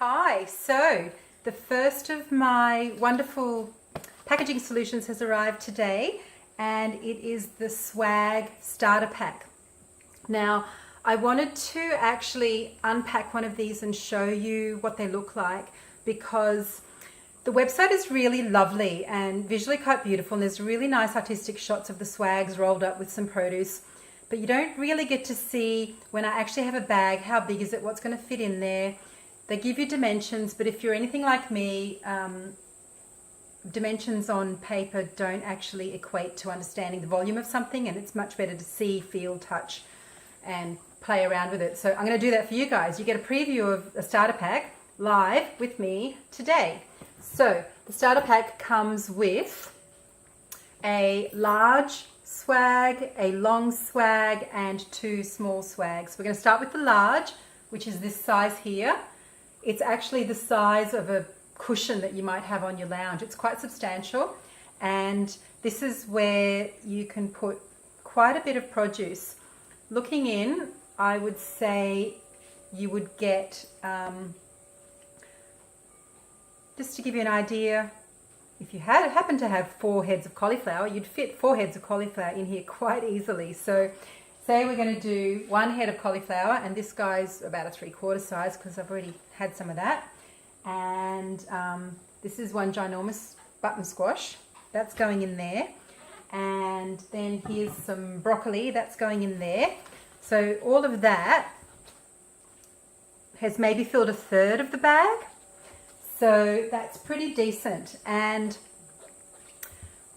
Hi, so the first of my wonderful packaging solutions has arrived today, and it is the Swag Starter Pack. Now, I wanted to actually unpack one of these and show you what they look like, because the website is really lovely and visually quite beautiful, and there's really nice artistic shots of the swags rolled up with some produce, but you don't really get to see when I actually have a bag, how big is it, what's going to fit in there. They give you dimensions, but if you're anything like me, dimensions on paper don't actually equate to understanding the volume of something, and it's much better to see, feel, touch, and play around with it. So I'm going to do that for you guys. You get a preview of a starter pack live with me today. So the starter pack comes with a large swag, a long swag, and two small swags. We're going to start with the large, which is this size here. It's actually the size of a cushion that you might have on your lounge. It's quite substantial, and this is where you can put quite a bit of produce. Looking in, I would say you would get, just to give you an idea, if you happen to have 4 heads of cauliflower, you'd fit 4 heads of cauliflower in here quite easily. So say we're going to do 1 head of cauliflower, and this guy's about a 3/4 size because I've already had some of that. And this is one ginormous button squash. That's going in there. And then here's some broccoli. That's going in there. So all of that has maybe filled a third of the bag. So that's pretty decent. And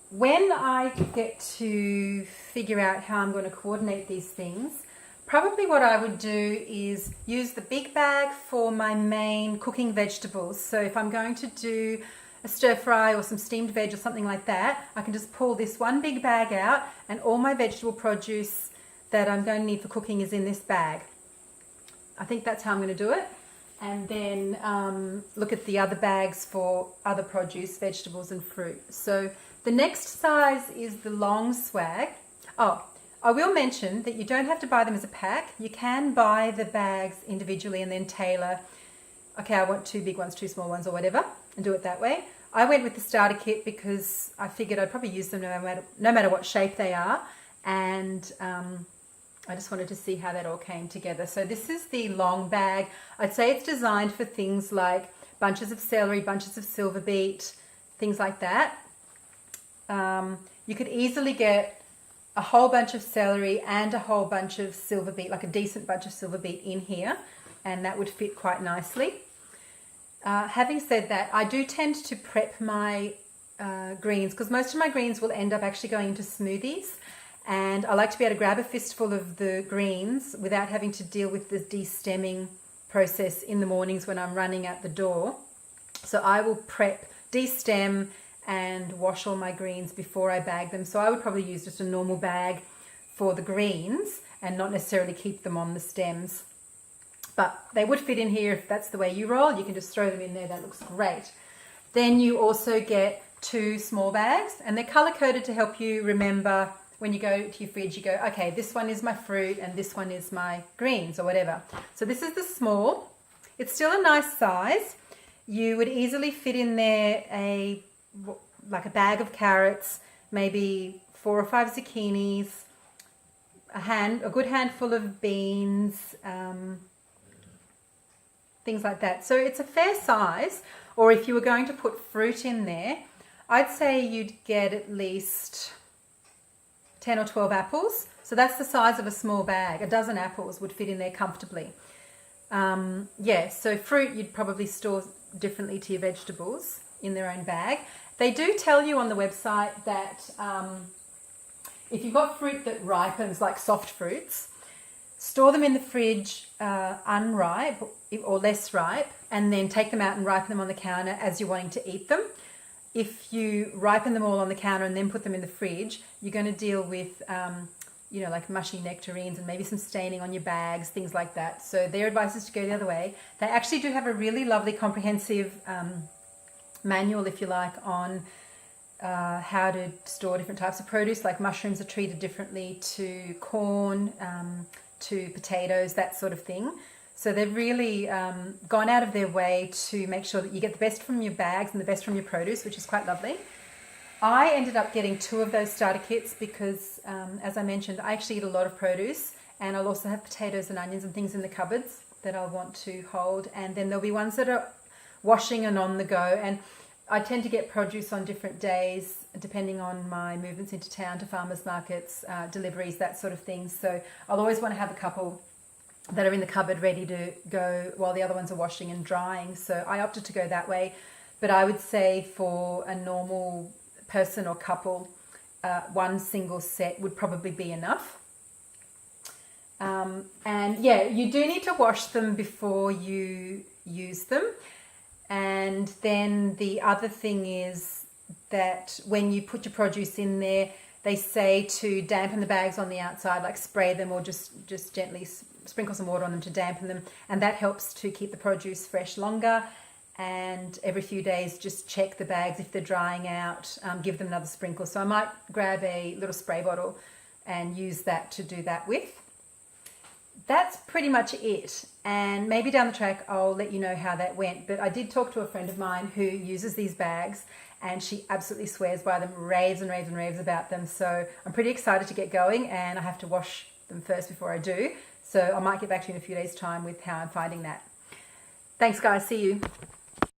when I get to figure out how I'm going to coordinate these things, probably what I would do is use the big bag for my main cooking vegetables. So if I'm going to do a stir fry or some steamed veg or something like that, I can just pull this one big bag out, and all my vegetable produce that I'm going to need for cooking is in this bag. I think that's how I'm going to do it. And then look at the other bags for other produce, vegetables and fruit. So the next size is the long swag. Oh, I will mention that you don't have to buy them as a pack. You can buy the bags individually and then tailor, okay, I want 2 big ones, 2 small ones, or whatever, and do it that way. I went with the starter kit because I figured I'd probably use them no matter what shape they are, and I just wanted to see how that all came together. So this is the long bag. I'd say it's designed for things like bunches of celery, bunches of silver beet, things like that. You could easily get a whole bunch of celery and a whole bunch of silver beet, like a decent bunch of silver beet in here, and that would fit quite nicely. Having said that, I do tend to prep my greens, because most of my greens will end up actually going into smoothies, and I like to be able to grab a fistful of the greens without having to deal with the de-stemming process in the mornings when I'm running out the door. So I will prep, de-stem, and wash all my greens before I bag them. So I would probably use just a normal bag for the greens and not necessarily keep them on the stems. But they would fit in here if that's the way you roll. You can just throw them in there. That looks great. Then you also get 2 small bags, and they're color-coded to help you remember when you go to your fridge. You go, okay, this one is my fruit and this one is my greens or whatever. So this is the small. It's still a nice size. You would easily fit in there like a bag of carrots, maybe 4 or 5 zucchinis, a good handful of beans, things like that. So it's a fair size. Or if you were going to put fruit in there, I'd say you'd get at least 10 or 12 apples. So that's the size of a small bag. A dozen apples would fit in there comfortably. Yeah, so fruit you'd probably store differently to your vegetables in their own bag. They do tell you on the website that if you've got fruit that ripens, like soft fruits, store them in the fridge unripe or less ripe, and then take them out and ripen them on the counter as you're wanting to eat them. If you ripen them all on the counter and then put them in the fridge, you're going to deal with like mushy nectarines and maybe some staining on your bags, things like that. So their advice is to go the other way. They actually do have a really lovely comprehensive manual, if you like, on how to store different types of produce, like mushrooms are treated differently to corn, to potatoes, that sort of thing. So they've really gone out of their way to make sure that you get the best from your bags and the best from your produce, which is quite lovely. I ended up getting 2 of those starter kits because, as I mentioned, I actually eat a lot of produce, and I'll also have potatoes and onions and things in the cupboards that I'll want to hold. And then there'll be ones that are washing and on the go. And I tend to get produce on different days, depending on my movements into town to farmers markets, deliveries, that sort of thing. So I'll always want to have a couple that are in the cupboard ready to go while the other ones are washing and drying. So I opted to go that way. But I would say for a normal person or couple, 1 single set would probably be enough. And yeah, you do need to wash them before you use them. And then the other thing is that when you put your produce in there, they say to dampen the bags on the outside, like spray them or just gently sprinkle some water on them to dampen them. And that helps to keep the produce fresh longer. And every few days, just check the bags if they're drying out, give them another sprinkle. So I might grab a little spray bottle and use that to do that with. That's pretty much it. And maybe down the track, I'll let you know how that went. But I did talk to a friend of mine who uses these bags, and she absolutely swears by them, raves and raves and raves about them. So I'm pretty excited to get going, and I have to wash them first before I do. So I might get back to you in a few days' time with how I'm finding that. Thanks, guys. See you.